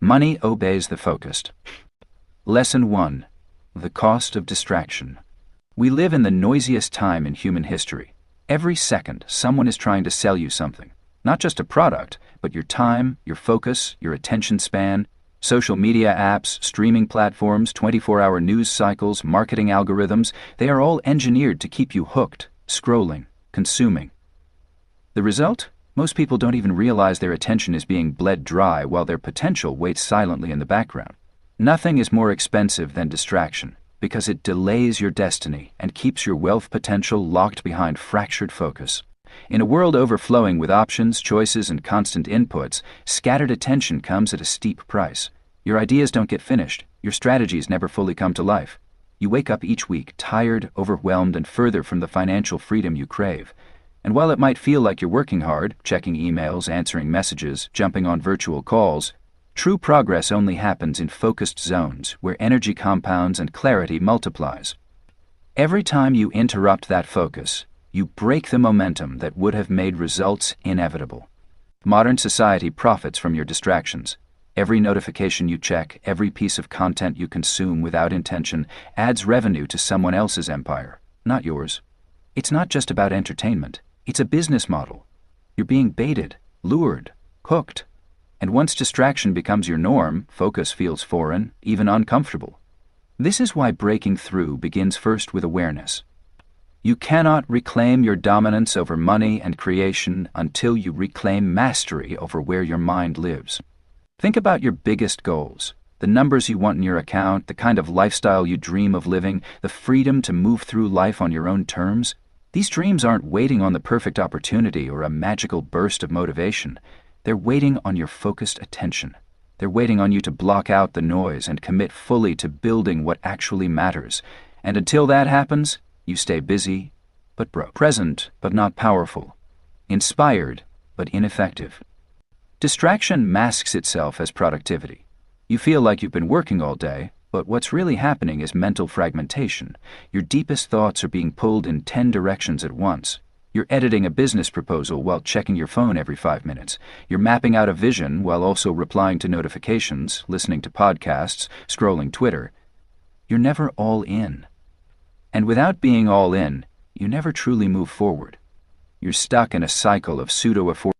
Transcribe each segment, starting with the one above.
Money obeys the focused. Lesson 1. The cost of distraction. We live in the noisiest time in human history. Every second, someone is trying to sell you something. Not just a product, but your time, your focus, your attention span. Social media apps, streaming platforms, 24-hour news cycles, marketing algorithms, they are all engineered to keep you hooked, scrolling, consuming. The result? Most people don't even realize their attention is being bled dry while their potential waits silently in the background. Nothing is more expensive than distraction, because it delays your destiny and keeps your wealth potential locked behind fractured focus. In a world overflowing with options, choices, and constant inputs, scattered attention comes at a steep price. Your ideas don't get finished. Your strategies never fully come to life. You wake up each week tired, overwhelmed, and further from the financial freedom you crave. And while it might feel like you're working hard, checking emails, answering messages, jumping on virtual calls, true progress only happens in focused zones where energy compounds and clarity multiplies. Every time you interrupt that focus, you break the momentum that would have made results inevitable. Modern society profits from your distractions. Every notification you check, every piece of content you consume without intention adds revenue to someone else's empire, not yours. It's not just about entertainment. It's a business model. You're being baited, lured, hooked. And once distraction becomes your norm, focus feels foreign, even uncomfortable. This is why breaking through begins first with awareness. You cannot reclaim your dominance over money and creation until you reclaim mastery over where your mind lives. Think about your biggest goals, the numbers you want in your account, the kind of lifestyle you dream of living, the freedom to move through life on your own terms. These dreams aren't waiting on the perfect opportunity or a magical burst of motivation. They're waiting on your focused attention. They're waiting on you to block out the noise and commit fully to building what actually matters. And until that happens, you stay busy, but broke. Present, but not powerful. Inspired, but ineffective. Distraction masks itself as productivity. You feel like you've been working all day, but what's really happening is mental fragmentation. Your deepest thoughts are being pulled in 10 directions at once. You're editing a business proposal while checking your phone every 5 minutes. You're mapping out a vision while also replying to notifications, listening to podcasts, scrolling Twitter. You're never all in. And without being all in, you never truly move forward. You're stuck in a cycle of pseudo-effort.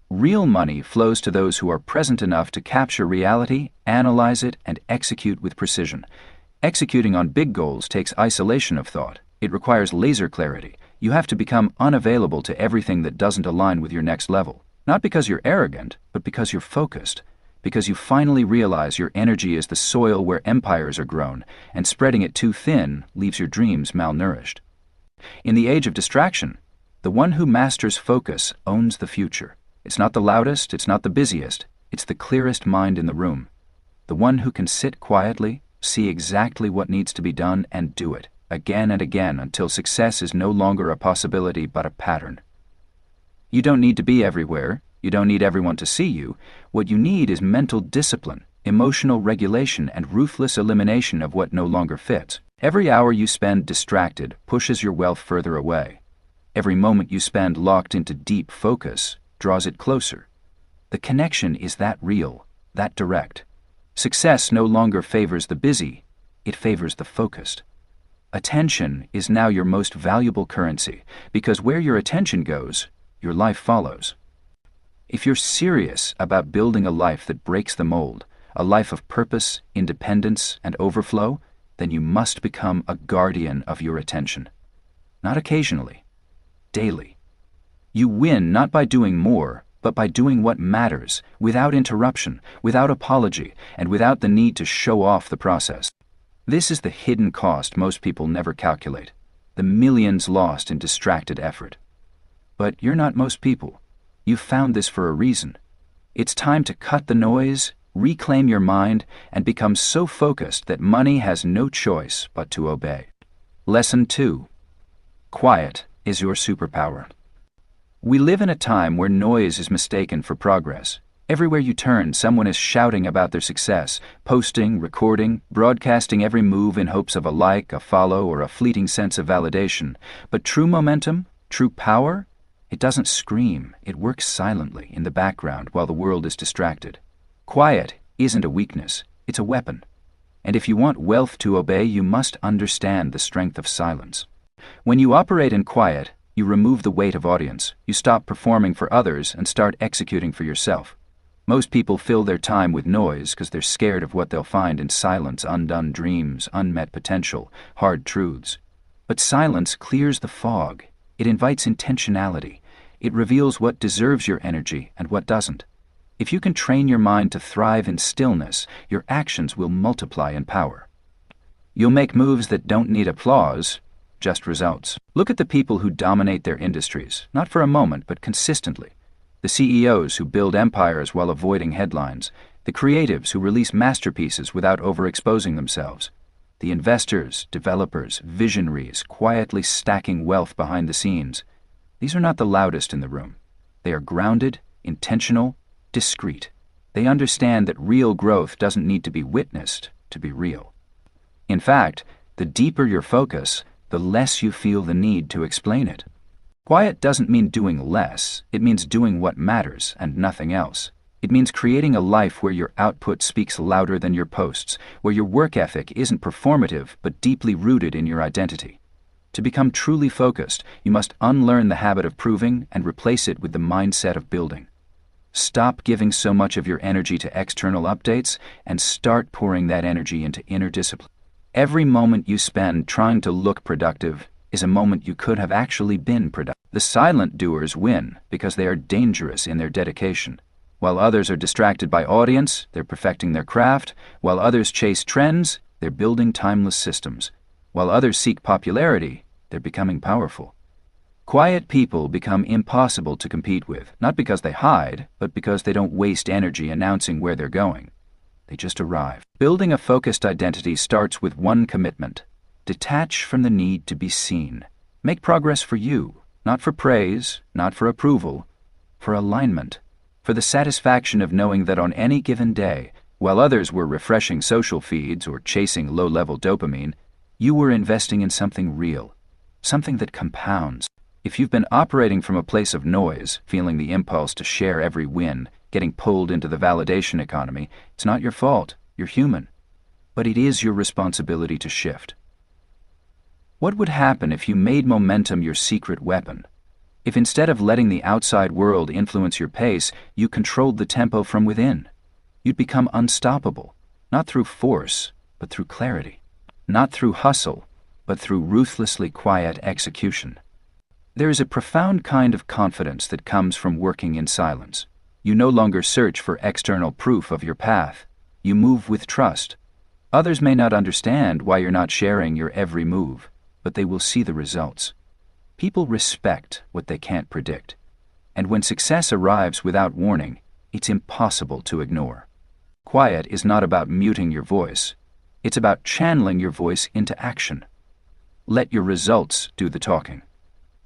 Real money flows to those who are present enough to capture reality, analyze it, and execute with precision. Executing on big goals takes isolation of thought. It requires laser clarity. You have to become unavailable to everything that doesn't align with your next level. Not because you're arrogant, but because you're focused. Because you finally realize your energy is the soil where empires are grown, and spreading it too thin leaves your dreams malnourished. In the age of distraction, the one who masters focus owns the future. It's not the loudest, it's not the busiest, it's the clearest mind in the room. The one who can sit quietly, see exactly what needs to be done, and do it, again and again until success is no longer a possibility but a pattern. You don't need to be everywhere. You don't need everyone to see you. What you need is mental discipline, emotional regulation, and ruthless elimination of what no longer fits. Every hour you spend distracted pushes your wealth further away. Every moment you spend locked into deep focus draws it closer. The connection is that real, that direct. Success no longer favors the busy, it favors the focused. Attention is now your most valuable currency, because where your attention goes, your life follows. If you're serious about building a life that breaks the mold, a life of purpose, independence, and overflow, then you must become a guardian of your attention. Not occasionally, daily. You win not by doing more, but by doing what matters, without interruption, without apology, and without the need to show off the process. This is the hidden cost most people never calculate, the millions lost in distracted effort. But you're not most people. You've found this for a reason. It's time to cut the noise, reclaim your mind, and become so focused that money has no choice but to obey. Lesson 2. Quiet is your superpower. We live in a time where noise is mistaken for progress. Everywhere you turn, someone is shouting about their success, posting, recording, broadcasting every move in hopes of a like, a follow, or a fleeting sense of validation. But true momentum, true power, it doesn't scream. It works silently in the background while the world is distracted. Quiet isn't a weakness, it's a weapon. And if you want wealth to obey, you must understand the strength of silence. When you operate in quiet, you remove the weight of audience. You stop performing for others and start executing for yourself. Most people fill their time with noise because they're scared of what they'll find in silence: undone dreams, unmet potential, hard truths. But silence clears the fog. It invites intentionality. It reveals what deserves your energy and what doesn't. If you can train your mind to thrive in stillness, your actions will multiply in power. You'll make moves that don't need applause, just results. Look at the people who dominate their industries, not for a moment, but consistently. The CEOs who build empires while avoiding headlines. The creatives who release masterpieces without overexposing themselves. The investors, developers, visionaries, quietly stacking wealth behind the scenes. These are not the loudest in the room. They are grounded, intentional, discreet. They understand that real growth doesn't need to be witnessed to be real. In fact, the deeper your focus, the less you feel the need to explain it. Quiet doesn't mean doing less. It means doing what matters and nothing else. It means creating a life where your output speaks louder than your posts, where your work ethic isn't performative but deeply rooted in your identity. To become truly focused, you must unlearn the habit of proving and replace it with the mindset of building. Stop giving so much of your energy to external updates and start pouring that energy into inner discipline. Every moment you spend trying to look productive is a moment you could have actually been productive. The silent doers win because they are dangerous in their dedication. While others are distracted by audience, they're perfecting their craft. While others chase trends, they're building timeless systems. While others seek popularity, they're becoming powerful. Quiet people become impossible to compete with, not because they hide, but because they don't waste energy announcing where they're going. They just arrive. Building a focused identity starts with one commitment: detach from the need to be seen. Make progress for you, not for praise, not for approval, for alignment, for the satisfaction of knowing that on any given day, while others were refreshing social feeds or chasing low-level dopamine, you were investing in something real, something that compounds. If you've been operating from a place of noise, feeling the impulse to share every win, getting pulled into the validation economy, it's not your fault. You're human. But it is your responsibility to shift. What would happen if you made momentum your secret weapon? If instead of letting the outside world influence your pace, you controlled the tempo from within? You'd become unstoppable, not through force, but through clarity. Not through hustle, but through ruthlessly quiet execution. There is a profound kind of confidence that comes from working in silence. You no longer search for external proof of your path. You move with trust. Others may not understand why you're not sharing your every move, but they will see the results. People respect what they can't predict. And when success arrives without warning, it's impossible to ignore. Quiet is not about muting your voice. It's about channeling your voice into action. Let your results do the talking.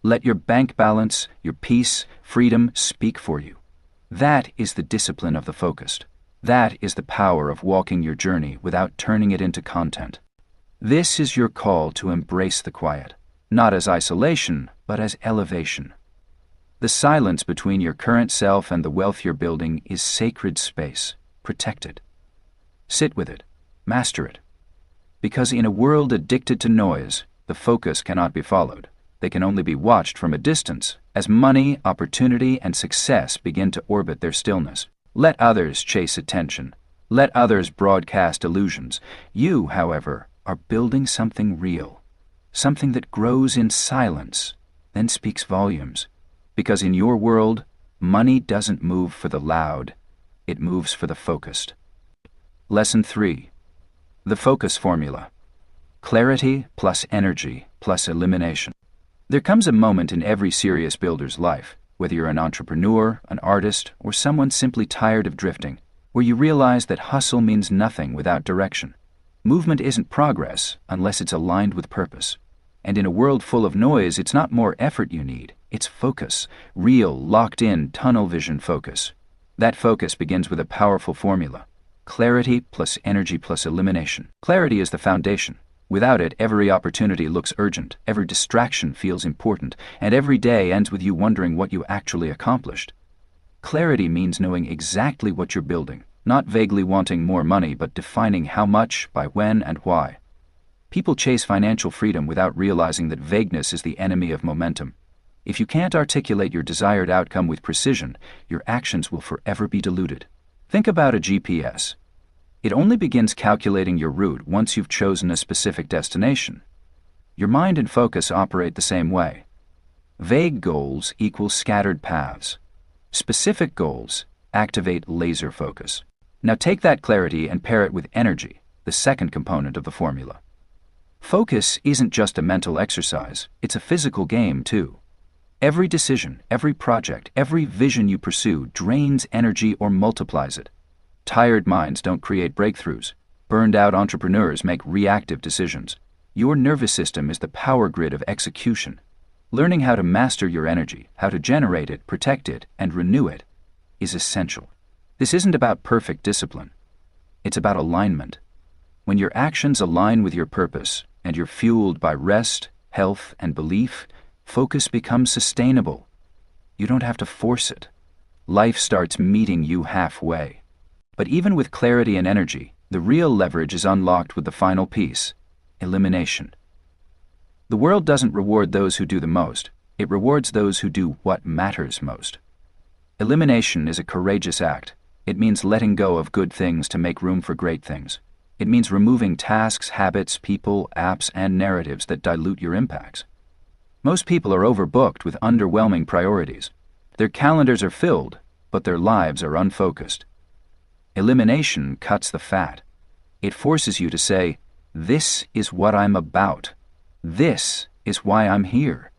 Let your bank balance, your peace, freedom speak for you. That is the discipline of the focused. That is the power of walking your journey without turning it into content. This is your call to embrace the quiet, not as isolation, but as elevation. The silence between your current self and the wealth you're building is sacred space. Protect it. Sit with it. Master it. Because in a world addicted to noise, the focus cannot be followed. They can only be watched from a distance as money, opportunity, and success begin to orbit their stillness. Let others chase attention. Let others broadcast illusions. You, however, are building something real, something that grows in silence, then speaks volumes. Because in your world, money doesn't move for the loud, it moves for the focused. Lesson 3. The focus formula. Clarity plus energy plus elimination. There comes a moment in every serious builder's life, whether you're an entrepreneur, an artist, or someone simply tired of drifting, where you realize that hustle means nothing without direction. Movement isn't progress unless it's aligned with purpose. And in a world full of noise, it's not more effort you need, it's focus, real, locked-in, tunnel vision focus. That focus begins with a powerful formula: clarity plus energy plus elimination. Clarity is the foundation. Without it, every opportunity looks urgent, every distraction feels important, and every day ends with you wondering what you actually accomplished. Clarity means knowing exactly what you're building, not vaguely wanting more money but defining how much, by when, and why. People chase financial freedom without realizing that vagueness is the enemy of momentum. If you can't articulate your desired outcome with precision, your actions will forever be diluted. Think about a GPS. It only begins calculating your route once you've chosen a specific destination. Your mind and focus operate the same way. Vague goals equal scattered paths. Specific goals activate laser focus. Now take that clarity and pair it with energy, the second component of the formula. Focus isn't just a mental exercise, it's a physical game too. Every decision, every project, every vision you pursue drains energy or multiplies it. Tired minds don't create breakthroughs. Burned-out entrepreneurs make reactive decisions. Your nervous system is the power grid of execution. Learning how to master your energy, how to generate it, protect it, and renew it, is essential. This isn't about perfect discipline. It's about alignment. When your actions align with your purpose, and you're fueled by rest, health, and belief, focus becomes sustainable. You don't have to force it. Life starts meeting you halfway. But even with clarity and energy, the real leverage is unlocked with the final piece: elimination. The world doesn't reward those who do the most. It rewards those who do what matters most. Elimination is a courageous act. It means letting go of good things to make room for great things. It means removing tasks, habits, people, apps, and narratives that dilute your impacts. Most people are overbooked with underwhelming priorities. Their calendars are filled, but their lives are unfocused. Elimination cuts the fat. It forces you to say, "This is what I'm about. This is why I'm here."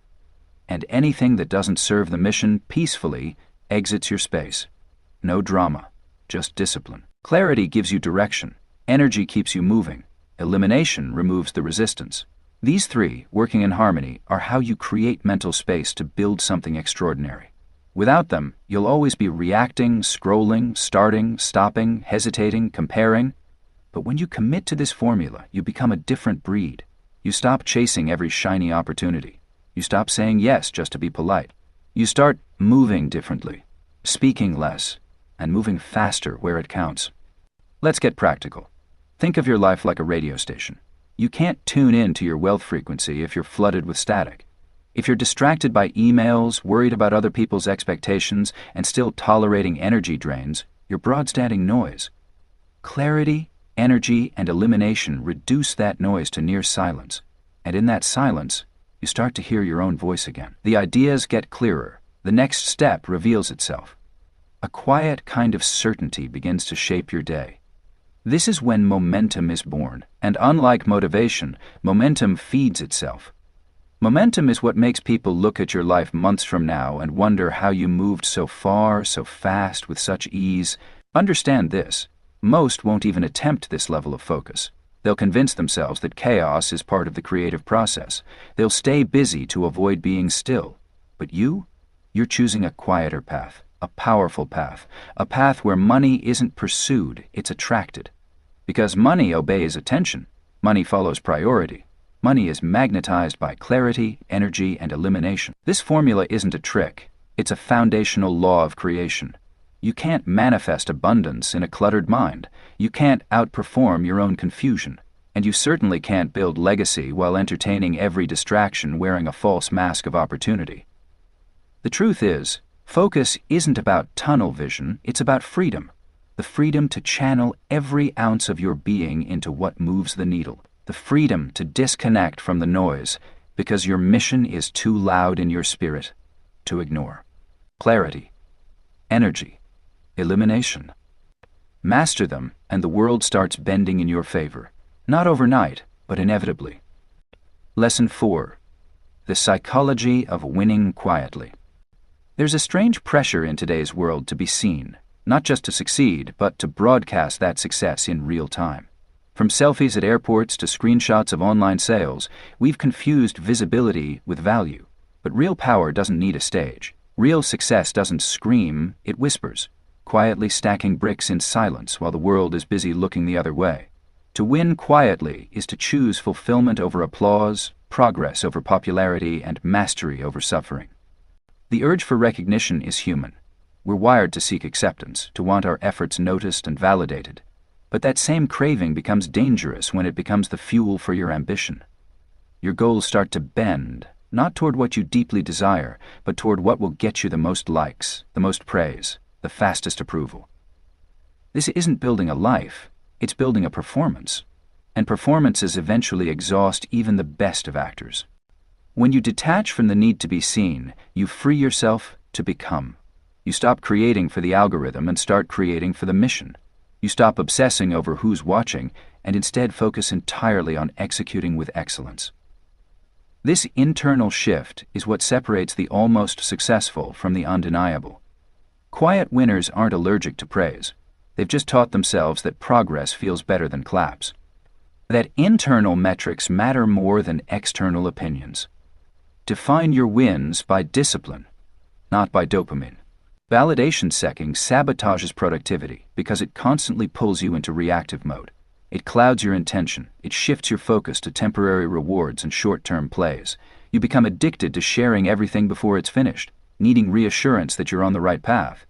And anything that doesn't serve the mission peacefully exits your space. No drama, just discipline. Clarity gives you direction. Energy keeps you moving. Elimination removes the resistance. These three, working in harmony, are how you create mental space to build something extraordinary. Without them, you'll always be reacting, scrolling, starting, stopping, hesitating, comparing. But when you commit to this formula, you become a different breed. You stop chasing every shiny opportunity. You stop saying yes just to be polite. You start moving differently, speaking less, and moving faster where it counts. Let's get practical. Think of your life like a radio station. You can't tune in to your wealth frequency if you're flooded with static. If you're distracted by emails, worried about other people's expectations, and still tolerating energy drains, you're broadcasting noise. Clarity, energy, and elimination reduce that noise to near silence. And in that silence, you start to hear your own voice again. The ideas get clearer. The next step reveals itself. A quiet kind of certainty begins to shape your day. This is when momentum is born, and unlike motivation, momentum feeds itself. Momentum is what makes people look at your life months from now and wonder how you moved so far, so fast, with such ease. Understand this: most won't even attempt this level of focus. They'll convince themselves that chaos is part of the creative process. They'll stay busy to avoid being still. But you're choosing a quieter path. A powerful path, a path where money isn't pursued, it's attracted. Because money obeys attention, money follows priority. Money is magnetized by clarity, energy, and elimination. This formula isn't a trick, it's a foundational law of creation. You can't manifest abundance in a cluttered mind. You can't outperform your own confusion. And you certainly can't build legacy while entertaining every distraction wearing a false mask of opportunity. The truth is, focus isn't about tunnel vision, it's about freedom. The freedom to channel every ounce of your being into what moves the needle. The freedom to disconnect from the noise because your mission is too loud in your spirit to ignore. Clarity, energy, elimination. Master them and the world starts bending in your favor. Not overnight, but inevitably. Lesson 4. The psychology of winning quietly. There's a strange pressure in today's world to be seen, not just to succeed, but to broadcast that success in real time. From selfies at airports to screenshots of online sales, we've confused visibility with value. But real power doesn't need a stage. Real success doesn't scream, it whispers, quietly stacking bricks in silence while the world is busy looking the other way. To win quietly is to choose fulfillment over applause, progress over popularity, and mastery over suffering. The urge for recognition is human. We're wired to seek acceptance, to want our efforts noticed and validated. But that same craving becomes dangerous when it becomes the fuel for your ambition. Your goals start to bend, not toward what you deeply desire, but toward what will get you the most likes, the most praise, the fastest approval. This isn't building a life, it's building a performance. And performances eventually exhaust even the best of actors. When you detach from the need to be seen, you free yourself to become. You stop creating for the algorithm and start creating for the mission. You stop obsessing over who's watching and instead focus entirely on executing with excellence. This internal shift is what separates the almost successful from the undeniable. Quiet winners aren't allergic to praise. They've just taught themselves that progress feels better than claps. That internal metrics matter more than external opinions. Define your wins by discipline, not by dopamine. Validation seeking sabotages productivity because it constantly pulls you into reactive mode. It clouds your intention. It shifts your focus to temporary rewards and short-term plays. You become addicted to sharing everything before it's finished, needing reassurance that you're on the right path.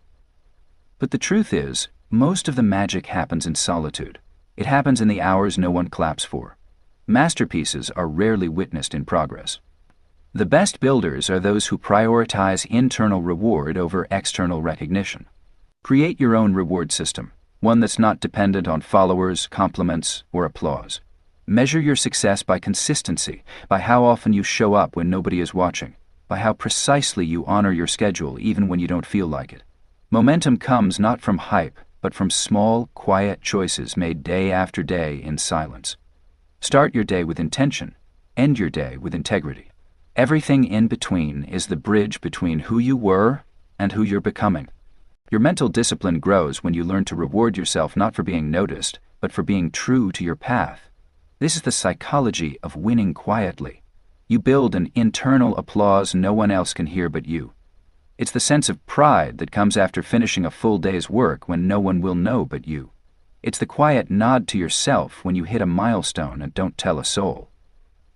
But the truth is, most of the magic happens in solitude. It happens in the hours no one claps for. Masterpieces are rarely witnessed in progress. The best builders are those who prioritize internal reward over external recognition. Create your own reward system, one that's not dependent on followers, compliments, or applause. Measure your success by consistency, by how often you show up when nobody is watching, by how precisely you honor your schedule even when you don't feel like it. Momentum comes not from hype, but from small, quiet choices made day after day in silence. Start your day with intention. End your day with integrity. Everything in between is the bridge between who you were and who you're becoming. Your mental discipline grows when you learn to reward yourself not for being noticed, but for being true to your path. This is the psychology of winning quietly. You build an internal applause no one else can hear but you. It's the sense of pride that comes after finishing a full day's work when no one will know but you. It's the quiet nod to yourself when you hit a milestone and don't tell a soul.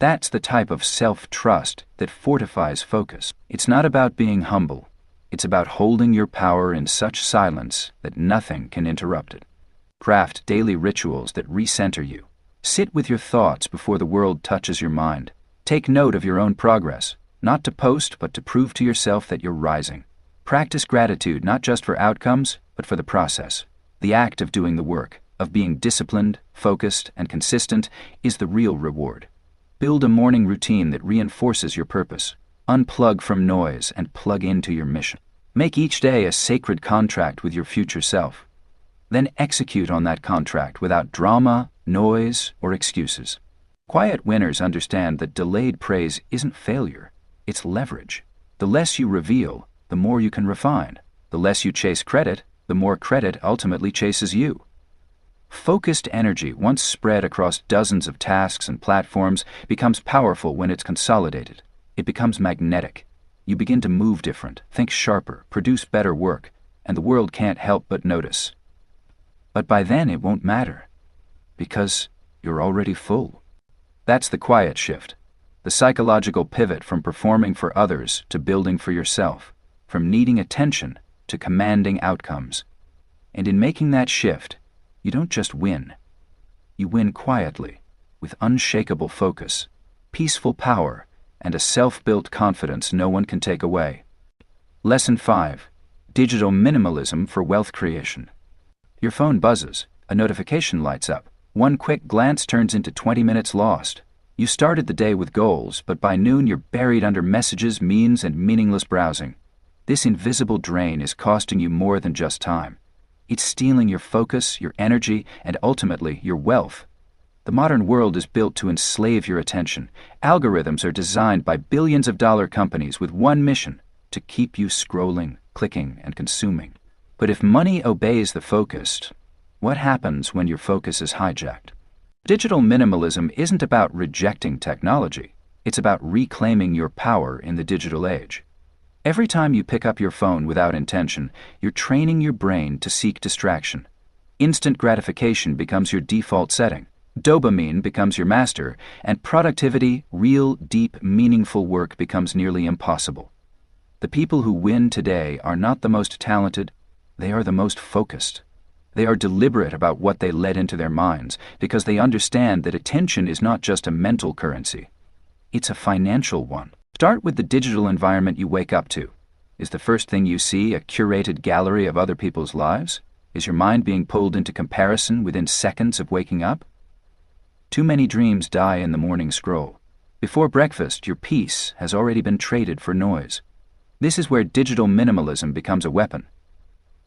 That's the type of self-trust that fortifies focus. It's not about being humble. It's about holding your power in such silence that nothing can interrupt it. Craft daily rituals that recenter you. Sit with your thoughts before the world touches your mind. Take note of your own progress, not to post but to prove to yourself that you're rising. Practice gratitude not just for outcomes, but for the process. The act of doing the work, of being disciplined, focused, and consistent is the real reward. Build a morning routine that reinforces your purpose. Unplug from noise and plug into your mission. Make each day a sacred contract with your future self. Then execute on that contract without drama, noise, or excuses. Quiet winners understand that delayed praise isn't failure, it's leverage. The less you reveal, the more you can refine. The less you chase credit, the more credit ultimately chases you. Focused energy, once spread across dozens of tasks and platforms, becomes powerful when it's consolidated. It becomes magnetic. You begin to move different, think sharper, produce better work, and the world can't help but notice. But by then it won't matter, because you're already full. That's the quiet shift, the psychological pivot from performing for others to building for yourself, from needing attention to commanding outcomes. And in making that shift, you don't just win. You win quietly, with unshakable focus, peaceful power, and a self-built confidence no one can take away. Lesson 5. Digital minimalism for wealth creation. Your phone buzzes, a notification lights up. One quick glance turns into 20 minutes lost. You started the day with goals, but by noon you're buried under messages, memes, and meaningless browsing. This invisible drain is costing you more than just time. It's stealing your focus, your energy, and ultimately your wealth. The modern world is built to enslave your attention. Algorithms are designed by billions-of-dollar companies with one mission: to keep you scrolling, clicking, and consuming. But if money obeys the focused, what happens when your focus is hijacked? Digital minimalism isn't about rejecting technology. It's about reclaiming your power in the digital age. Every time you pick up your phone without intention, you're training your brain to seek distraction. Instant gratification becomes your default setting. Dopamine becomes your master, and productivity, real, deep, meaningful work becomes nearly impossible. The people who win today are not the most talented, they are the most focused. They are deliberate about what they let into their minds because they understand that attention is not just a mental currency. It's a financial one. Start with the digital environment you wake up to. Is the first thing you see a curated gallery of other people's lives? Is your mind being pulled into comparison within seconds of waking up? Too many dreams die in the morning scroll. Before breakfast, your peace has already been traded for noise. This is where digital minimalism becomes a weapon.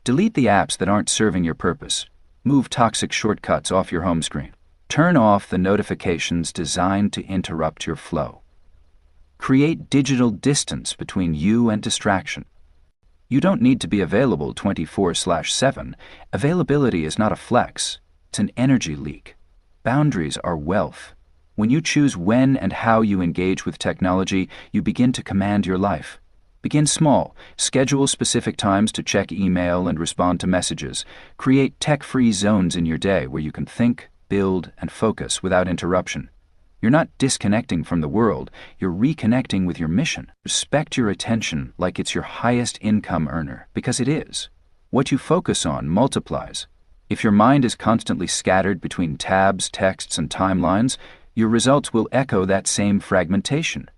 Delete the apps that aren't serving your purpose. Move toxic shortcuts off your home screen. Turn off the notifications designed to interrupt your flow. Create digital distance between you and distraction. You don't need to be available 24/7. Availability is not a flex, it's an energy leak. Boundaries are wealth. When you choose when and how you engage with technology, you begin to command your life. Begin small. Schedule specific times to check email and respond to messages. Create tech-free zones in your day where you can think, build, and focus without interruption. You're not disconnecting from the world, you're reconnecting with your mission. Respect your attention like it's your highest income earner, because it is. What you focus on multiplies. If your mind is constantly scattered between tabs, texts, and timelines, your results will echo that same fragmentation.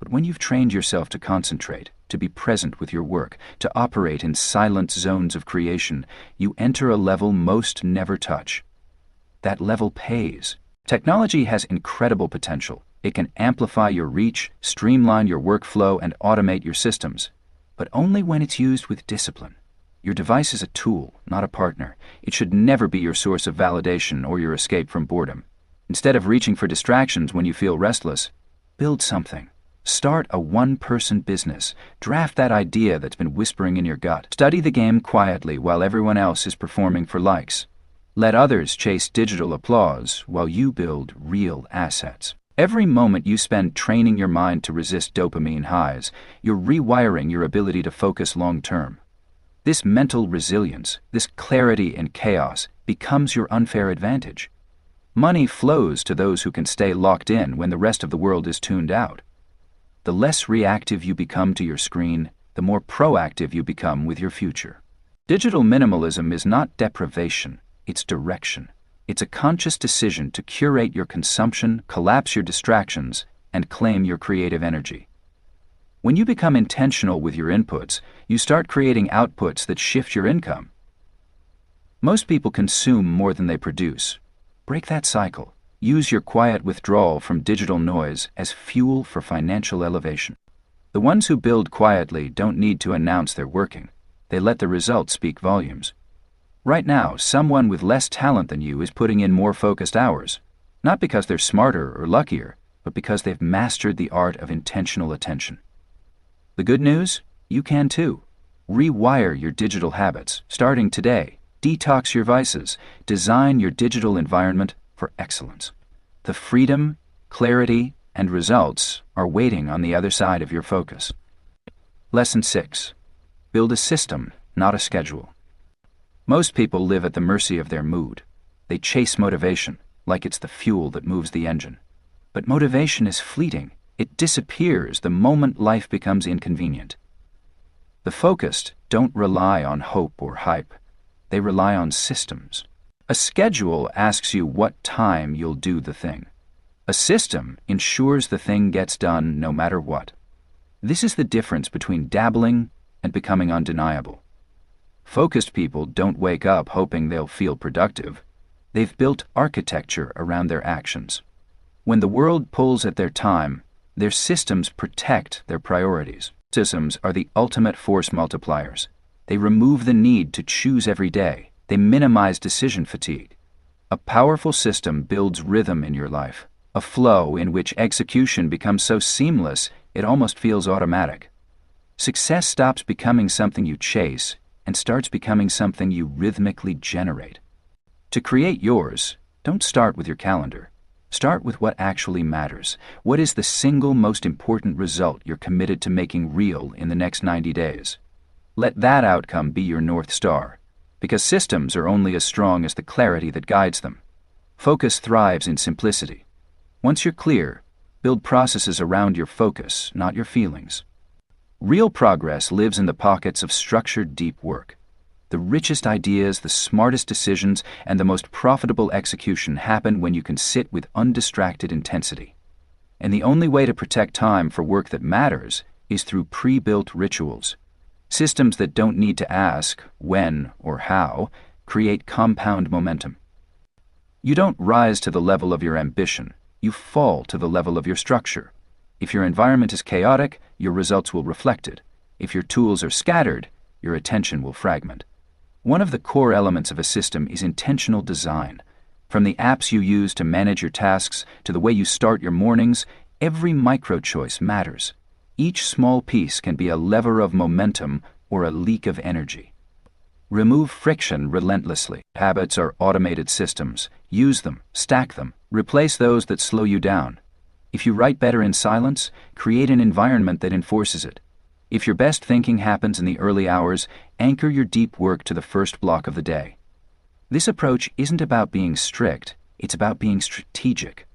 But when you've trained yourself to concentrate, to be present with your work, to operate in silent zones of creation, you enter a level most never touch. That level pays. Technology has incredible potential. It can amplify your reach, streamline your workflow, and automate your systems. But only when it's used with discipline. Your device is a tool, not a partner. It should never be your source of validation or your escape from boredom. Instead of reaching for distractions when you feel restless, build something. Start a one-person business. Draft that idea that's been whispering in your gut. Study the game quietly while everyone else is performing for likes. Let others chase digital applause while you build real assets. Every moment you spend training your mind to resist dopamine highs, you're rewiring your ability to focus long-term. This mental resilience, this clarity in chaos, becomes your unfair advantage. Money flows to those who can stay locked in when the rest of the world is tuned out. The less reactive you become to your screen, the more proactive you become with your future. Digital minimalism is not deprivation. It's direction. It's a conscious decision to curate your consumption, collapse your distractions, and claim your creative energy. When you become intentional with your inputs, you start creating outputs that shift your income. Most people consume more than they produce. Break that cycle. Use your quiet withdrawal from digital noise as fuel for financial elevation. The ones who build quietly don't need to announce they're working. They let the results speak volumes. Right now, someone with less talent than you is putting in more focused hours, not because they're smarter or luckier, but because they've mastered the art of intentional attention. The good news? You can too. Rewire your digital habits, starting today. Detox your vices. Design your digital environment for excellence. The freedom, clarity, and results are waiting on the other side of your focus. Lesson 6. Build a system, not a schedule. Most people live at the mercy of their mood. They chase motivation, like it's the fuel that moves the engine. But motivation is fleeting. It disappears the moment life becomes inconvenient. The focused don't rely on hope or hype. They rely on systems. A schedule asks you what time you'll do the thing. A system ensures the thing gets done no matter what. This is the difference between dabbling and becoming undeniable. Focused people don't wake up hoping they'll feel productive. They've built architecture around their actions. When the world pulls at their time, their systems protect their priorities. Systems are the ultimate force multipliers. They remove the need to choose every day. They minimize decision fatigue. A powerful system builds rhythm in your life, a flow in which execution becomes so seamless it almost feels automatic. Success stops becoming something you chase and starts becoming something you rhythmically generate. To create yours, don't start with your calendar. Start with what actually matters. What is the single most important result you're committed to making real in the next 90 days? Let that outcome be your North Star, because systems are only as strong as the clarity that guides them. Focus thrives in simplicity. Once you're clear, build processes around your focus, not your feelings. Real progress lives in the pockets of structured deep work. The richest ideas, the smartest decisions, and the most profitable execution happen when you can sit with undistracted intensity. And the only way to protect time for work that matters is through pre-built rituals. Systems that don't need to ask when or how create compound momentum. You don't rise to the level of your ambition, you fall to the level of your structure. If your environment is chaotic, your results will reflect it. If your tools are scattered, your attention will fragment. One of the core elements of a system is intentional design. From the apps you use to manage your tasks to the way you start your mornings, every micro-choice matters. Each small piece can be a lever of momentum or a leak of energy. Remove friction relentlessly. Habits are automated systems. Use them, stack them, replace those that slow you down. If you write better in silence, create an environment that enforces it. If your best thinking happens in the early hours, anchor your deep work to the first block of the day. This approach isn't about being strict, it's about being strategic.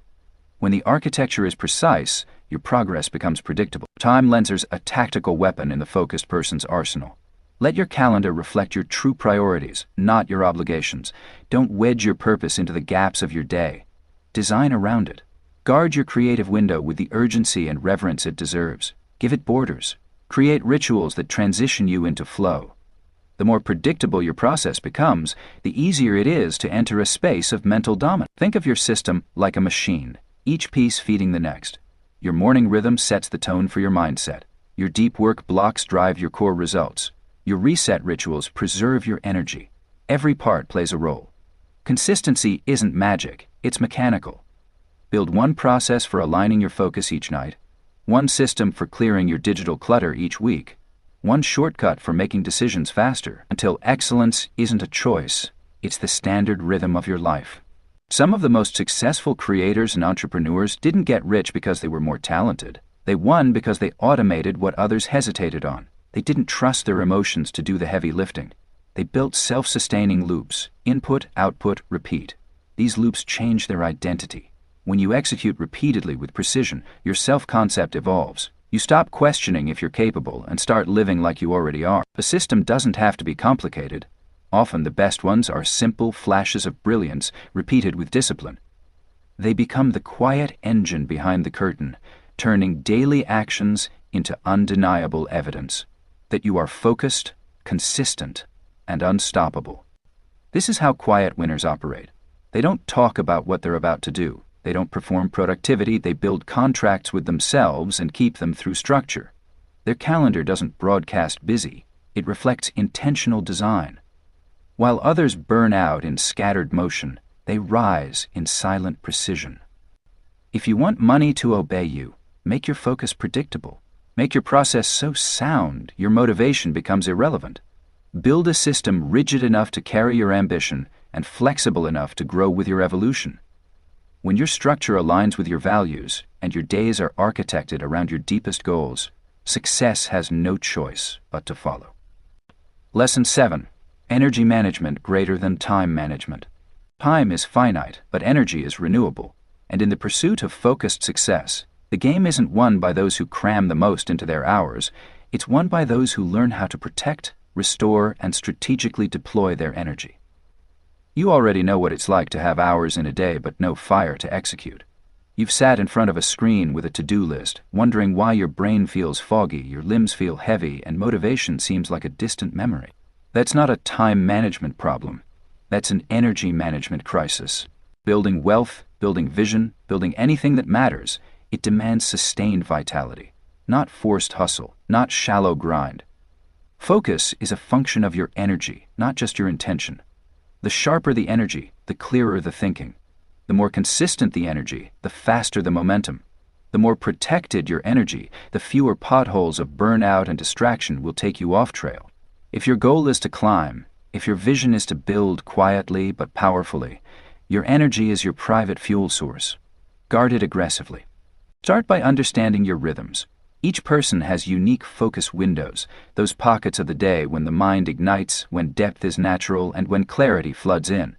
When the architecture is precise, your progress becomes predictable. Time lends a tactical weapon in the focused person's arsenal. Let your calendar reflect your true priorities, not your obligations. Don't wedge your purpose into the gaps of your day. Design around it. Guard your creative window with the urgency and reverence it deserves. Give it borders. Create rituals that transition you into flow. The more predictable your process becomes, the easier it is to enter a space of mental dominance. Think of your system like a machine, each piece feeding the next. Your morning rhythm sets the tone for your mindset. Your deep work blocks drive your core results. Your reset rituals preserve your energy. Every part plays a role. Consistency isn't magic, it's mechanical. Build one process for aligning your focus each night, one system for clearing your digital clutter each week, one shortcut for making decisions faster, until excellence isn't a choice, it's the standard rhythm of your life. Some of the most successful creators and entrepreneurs didn't get rich because they were more talented. They won because they automated what others hesitated on. They didn't trust their emotions to do the heavy lifting. They built self-sustaining loops, input, output, repeat. These loops change their identity. When you execute repeatedly with precision, your self-concept evolves. You stop questioning if you're capable and start living like you already are. A system doesn't have to be complicated. Often the best ones are simple flashes of brilliance repeated with discipline. They become the quiet engine behind the curtain, turning daily actions into undeniable evidence that you are focused, consistent, and unstoppable. This is how quiet winners operate. They don't talk about what they're about to do. They don't perform productivity, they build contracts with themselves and keep them through structure. Their calendar doesn't broadcast busy, it reflects intentional design. While others burn out in scattered motion, they rise in silent precision. If you want money to obey you, make your focus predictable. Make your process so sound, your motivation becomes irrelevant. Build a system rigid enough to carry your ambition and flexible enough to grow with your evolution. When your structure aligns with your values and your days are architected around your deepest goals, success has no choice but to follow. Lesson 7. Energy management greater than time management. Time is finite, but energy is renewable. And in the pursuit of focused success, the game isn't won by those who cram the most into their hours, it's won by those who learn how to protect, restore, and strategically deploy their energy. You already know what it's like to have hours in a day but no fire to execute. You've sat in front of a screen with a to-do list, wondering why your brain feels foggy, your limbs feel heavy, and motivation seems like a distant memory. That's not a time management problem. That's an energy management crisis. Building wealth, building vision, building anything that matters, it demands sustained vitality, not forced hustle, not shallow grind. Focus is a function of your energy, not just your intention. The sharper the energy, the clearer the thinking. The more consistent the energy, the faster the momentum. The more protected your energy, the fewer potholes of burnout and distraction will take you off trail. If your goal is to climb, if your vision is to build quietly but powerfully, your energy is your private fuel source. Guard it aggressively. Start by understanding your rhythms. Each person has unique focus windows, those pockets of the day when the mind ignites, when depth is natural, and when clarity floods in.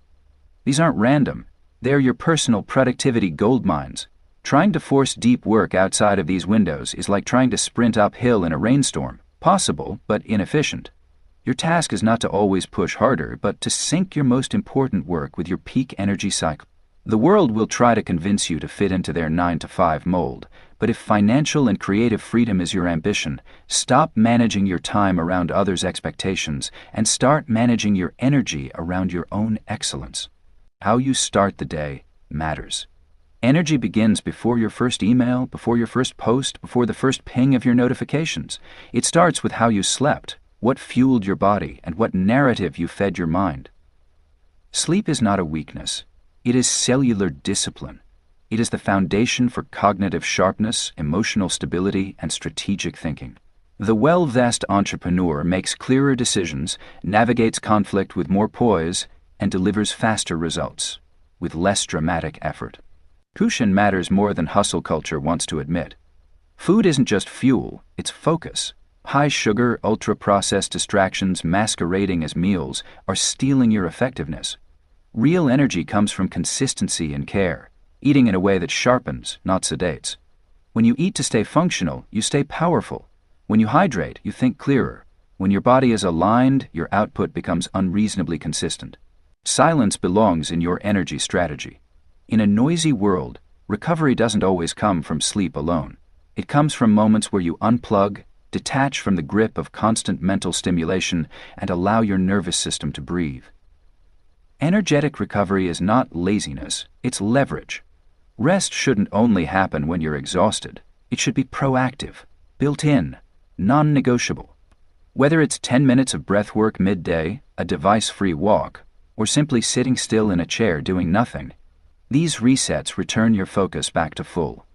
These aren't random. They're your personal productivity gold mines. Trying to force deep work outside of these windows is like trying to sprint uphill in a rainstorm. Possible, but inefficient. Your task is not to always push harder, but to sync your most important work with your peak energy cycle. The world will try to convince you to fit into their 9-to-5 mold, but if financial and creative freedom is your ambition, stop managing your time around others' expectations and start managing your energy around your own excellence. How you start the day matters. Energy begins before your first email, before your first post, before the first ping of your notifications. It starts with how you slept, what fueled your body, and what narrative you fed your mind. Sleep is not a weakness. It is cellular discipline. It is the foundation for cognitive sharpness, emotional stability, and strategic thinking. The well-versed entrepreneur makes clearer decisions, navigates conflict with more poise, and delivers faster results, with less dramatic effort. Cushion matters more than hustle culture wants to admit. Food isn't just fuel, it's focus. High-sugar, ultra-processed distractions masquerading as meals are stealing your effectiveness. Real energy comes from consistency and care, eating in a way that sharpens, not sedates. When you eat to stay functional, you stay powerful. When you hydrate, you think clearer. When your body is aligned, your output becomes unreasonably consistent. Silence belongs in your energy strategy. In a noisy world, recovery doesn't always come from sleep alone. It comes from moments where you unplug, detach from the grip of constant mental stimulation, and allow your nervous system to breathe. Energetic recovery is not laziness, it's leverage. Rest shouldn't only happen when you're exhausted. It should be proactive, built in, non-negotiable. Whether it's 10 minutes of breath work midday, a device-free walk, or simply sitting still in a chair doing nothing, these resets return your focus back to full.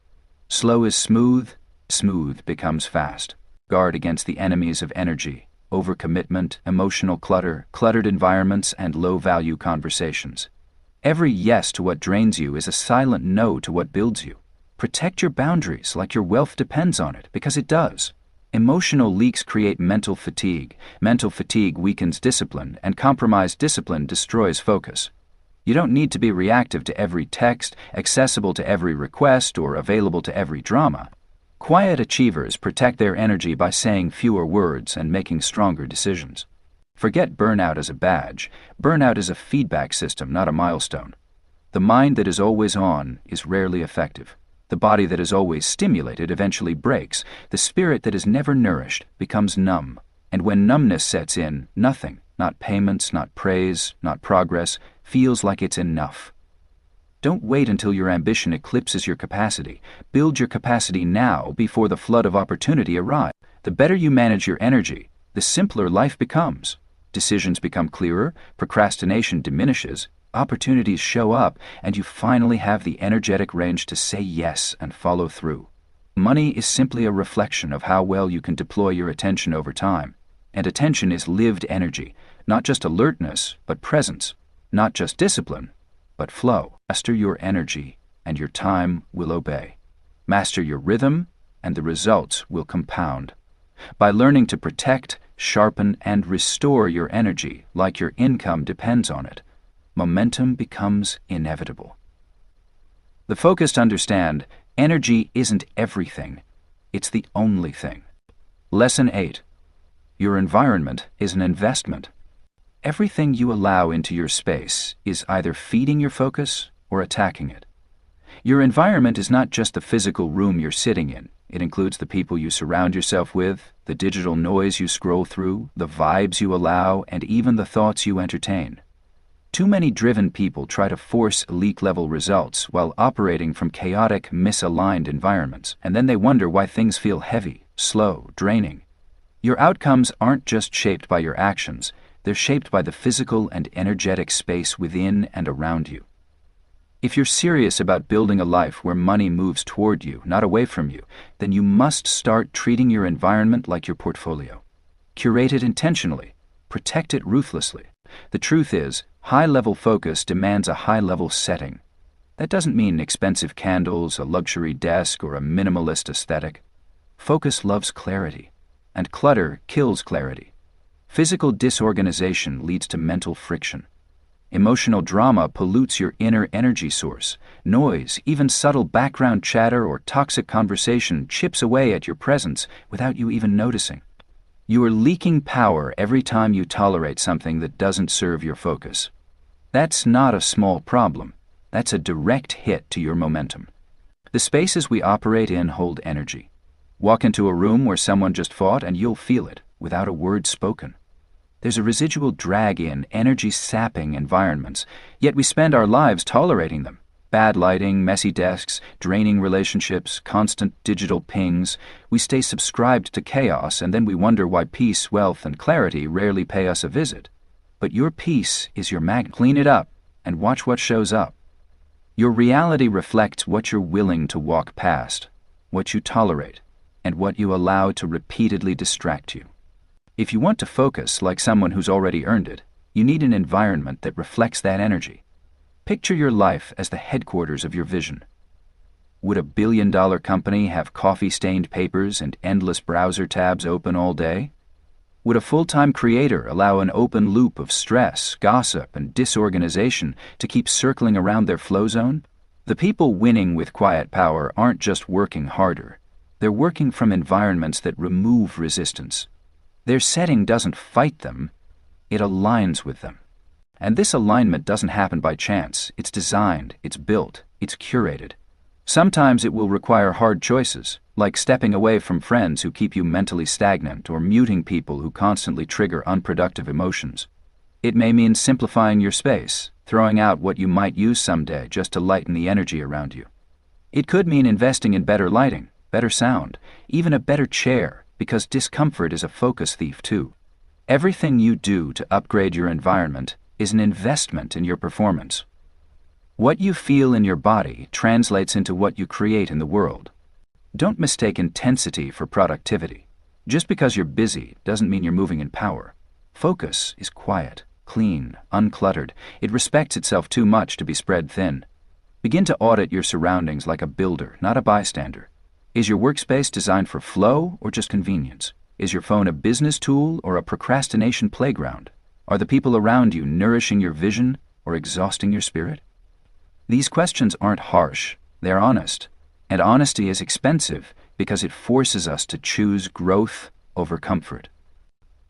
Slow is smooth, smooth becomes fast. Guard against the enemies of energy, overcommitment, emotional clutter, cluttered environments, and low-value conversations. Every yes to what drains you is a silent no to what builds you. Protect your boundaries like your wealth depends on it, because it does. Emotional leaks create mental fatigue. Mental fatigue weakens discipline, and compromised discipline destroys focus. You don't need to be reactive to every text, accessible to every request, or available to every drama. Quiet achievers protect their energy by saying fewer words and making stronger decisions. Forget burnout as a badge. Burnout is a feedback system, not a milestone. The mind that is always on is rarely effective. The body that is always stimulated eventually breaks. The spirit that is never nourished becomes numb. And when numbness sets in, nothing, not payments, not praise, not progress, feels like it's enough. Don't wait until your ambition eclipses your capacity. Build your capacity now before the flood of opportunity arrives. The better you manage your energy, the simpler life becomes. Decisions become clearer, procrastination diminishes, opportunities show up, and you finally have the energetic range to say yes and follow through. Money is simply a reflection of how well you can deploy your attention over time. And attention is lived energy, not just alertness, but presence, not just discipline, but flow. Master your energy, and your time will obey. Master your rhythm, and the results will compound. By learning to protect, sharpen, and restore your energy like your income depends on it, momentum becomes inevitable. The focused understand energy isn't everything, it's the only thing. Lesson 8. Your environment is an investment. Everything you allow into your space is either feeding your focus or attacking it. Your environment is not just the physical room you're sitting in. It includes the people you surround yourself with, the digital noise you scroll through, the vibes you allow, and even the thoughts you entertain. Too many driven people try to force elite-level results while operating from chaotic, misaligned environments, and then they wonder why things feel heavy, slow, draining. Your outcomes aren't just shaped by your actions, they're shaped by the physical and energetic space within and around you. If you're serious about building a life where money moves toward you, not away from you, then you must start treating your environment like your portfolio. Curate it intentionally. Protect it ruthlessly. The truth is, high-level focus demands a high-level setting. That doesn't mean expensive candles, a luxury desk, or a minimalist aesthetic. Focus loves clarity, and clutter kills clarity. Physical disorganization leads to mental friction. Emotional drama pollutes your inner energy source. Noise, even subtle background chatter or toxic conversation, chips away at your presence without you even noticing. You are leaking power every time you tolerate something that doesn't serve your focus. That's not a small problem. That's a direct hit to your momentum. The spaces we operate in hold energy. Walk into a room where someone just fought and you'll feel it, without a word spoken. There's a residual drag in energy-sapping environments, yet we spend our lives tolerating them. Bad lighting, messy desks, draining relationships, constant digital pings. We stay subscribed to chaos, and then we wonder why peace, wealth, and clarity rarely pay us a visit. But your peace is your magnet. Clean it up and watch what shows up. Your reality reflects what you're willing to walk past, what you tolerate, and what you allow to repeatedly distract you. If you want to focus like someone who's already earned it, you need an environment that reflects that energy. Picture your life as the headquarters of your vision. Would a billion-dollar company have coffee-stained papers and endless browser tabs open all day? Would a full-time creator allow an open loop of stress, gossip, and disorganization to keep circling around their flow zone? The people winning with quiet power aren't just working harder. They're working from environments that remove resistance. Their setting doesn't fight them, it aligns with them. And this alignment doesn't happen by chance. It's designed, it's built, it's curated. Sometimes it will require hard choices, like stepping away from friends who keep you mentally stagnant or muting people who constantly trigger unproductive emotions. It may mean simplifying your space, throwing out what you might use someday just to lighten the energy around you. It could mean investing in better lighting, better sound, even a better chair, because discomfort is a focus thief too. Everything you do to upgrade your environment is an investment in your performance. What you feel in your body translates into what you create in the world. Don't mistake intensity for productivity. Just because you're busy doesn't mean you're moving in power. Focus is quiet, clean, uncluttered. It respects itself too much to be spread thin. Begin to audit your surroundings like a builder, not a bystander. Is your workspace designed for flow or just convenience? Is your phone a business tool or a procrastination playground? Are the people around you nourishing your vision or exhausting your spirit? These questions aren't harsh, they're honest. And honesty is expensive because it forces us to choose growth over comfort.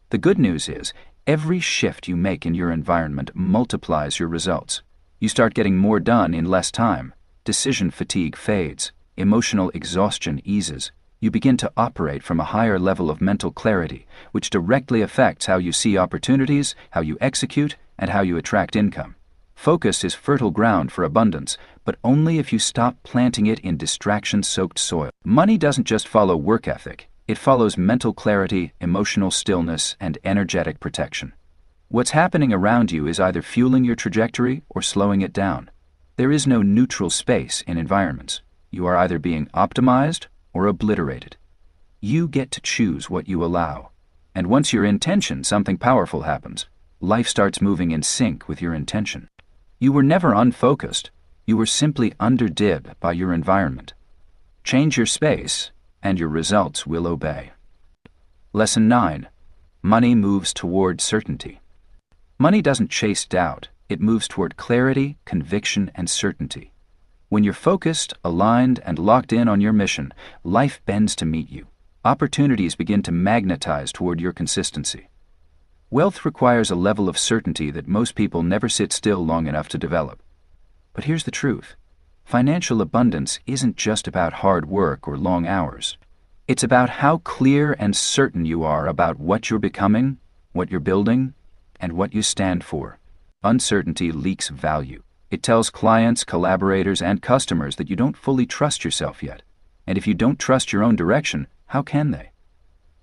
The good news is, every shift you make in your environment multiplies your results. You start getting more done in less time. Decision fatigue fades. Emotional exhaustion eases. You begin to operate from a higher level of mental clarity, which directly affects how you see opportunities, how you execute, and how you attract income. Focus is fertile ground for abundance, but only if you stop planting it in distraction-soaked soil. Money doesn't just follow work ethic. It follows mental clarity, emotional stillness, and energetic protection. What's happening around you is either fueling your trajectory or slowing it down. There is no neutral space in environments. You are either being optimized or obliterated. You get to choose what you allow. And once you're in tension, something powerful happens. Life starts moving in sync with your intention. You were never unfocused. You were simply underdid by your environment. Change your space, and your results will obey. Lesson 9. Money moves toward certainty. Money doesn't chase doubt. It moves toward clarity, conviction, and certainty. When you're focused, aligned, and locked in on your mission, life bends to meet you. Opportunities begin to magnetize toward your consistency. Wealth requires a level of certainty that most people never sit still long enough to develop. But here's the truth. Financial abundance isn't just about hard work or long hours. It's about how clear and certain you are about what you're becoming, what you're building, and what you stand for. Uncertainty leaks value. It tells clients, collaborators, and customers that you don't fully trust yourself yet. And if you don't trust your own direction, how can they?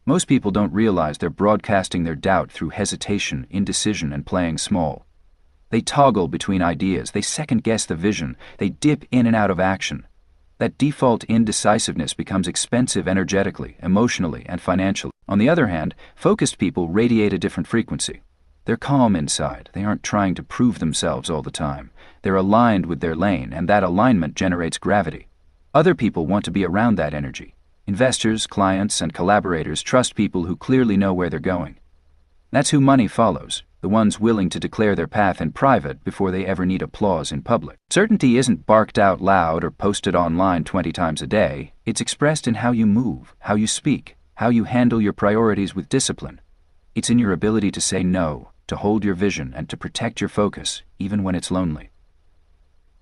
Most people don't realize they're broadcasting their doubt through hesitation, indecision, and playing small. They toggle between ideas, they second-guess the vision, they dip in and out of action. That default indecisiveness becomes expensive energetically, emotionally, and financially. On the other hand, focused people radiate a different frequency. They're calm inside. They aren't trying to prove themselves all the time. They're aligned with their lane, and that alignment generates gravity. Other people want to be around that energy. Investors, clients, and collaborators trust people who clearly know where they're going. That's who money follows. the ones willing to declare their path in private before they ever need applause in public. Certainty isn't barked out loud or posted online 20 times a day. It's expressed in how you move, how you speak, how you handle your priorities with discipline. It's in your ability to say no, to hold your vision, and to protect your focus, even when it's lonely.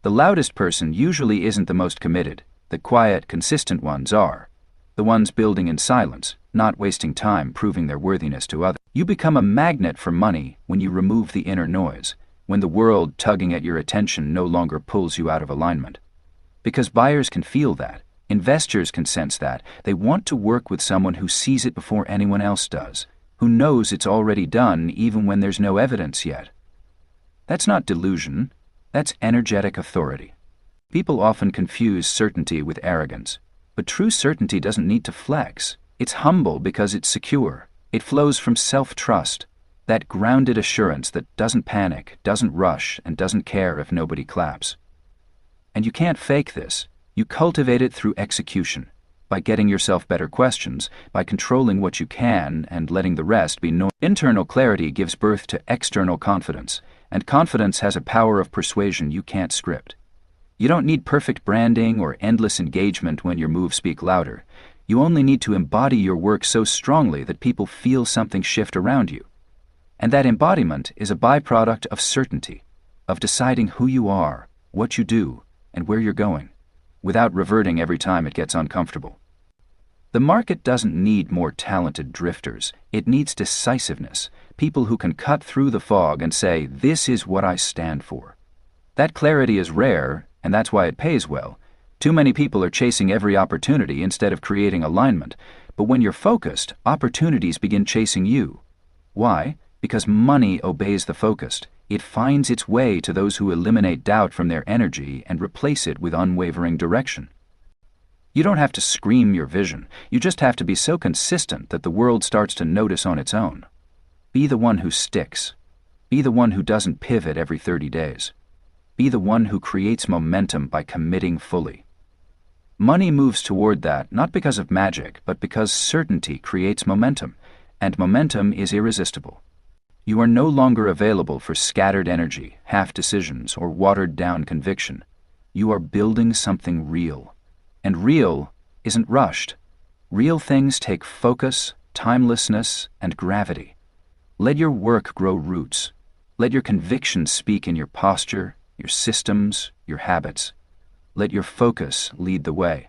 The loudest person usually isn't the most committed. The quiet, consistent ones are. The ones building in silence, not wasting time proving their worthiness to others. You become a magnet for money when you remove the inner noise, when the world tugging at your attention no longer pulls you out of alignment. Because buyers can feel that, investors can sense that, they want to work with someone who sees it before anyone else does, who knows it's already done even when there's no evidence yet. That's not delusion, that's energetic authority. People often confuse certainty with arrogance, but true certainty doesn't need to flex. It's humble because it's secure. It flows from self-trust, that grounded assurance that doesn't panic, doesn't rush, and doesn't care if nobody claps. And you can't fake this. You cultivate it through execution, by getting yourself better questions, by controlling what you can and letting the rest be noise. Internal clarity gives birth to external confidence, and confidence has a power of persuasion you can't script. You don't need perfect branding or endless engagement when your moves speak louder. You only need to embody your work so strongly that people feel something shift around you. And that embodiment is a byproduct of certainty, of deciding who you are, what you do, and where you're going, without reverting every time it gets uncomfortable. The market doesn't need more talented drifters. It needs decisiveness, people who can cut through the fog and say, "This is what I stand for." That clarity is rare, and that's why it pays well. Too many people are chasing every opportunity instead of creating alignment. But when you're focused, opportunities begin chasing you. Why? Because money obeys the focused. It finds its way to those who eliminate doubt from their energy and replace it with unwavering direction. You don't have to scream your vision. You just have to be so consistent that the world starts to notice on its own. Be the one who sticks. Be the one who doesn't pivot every 30 days. Be the one who creates momentum by committing fully. Money moves toward that not because of magic, but because certainty creates momentum, and momentum is irresistible. You are no longer available for scattered energy, half decisions, or watered-down conviction. You are building something real. And real isn't rushed. Real things take focus, timelessness, and gravity. Let your work grow roots. Let your convictions speak in your posture, your systems, your habits. Let your focus lead the way.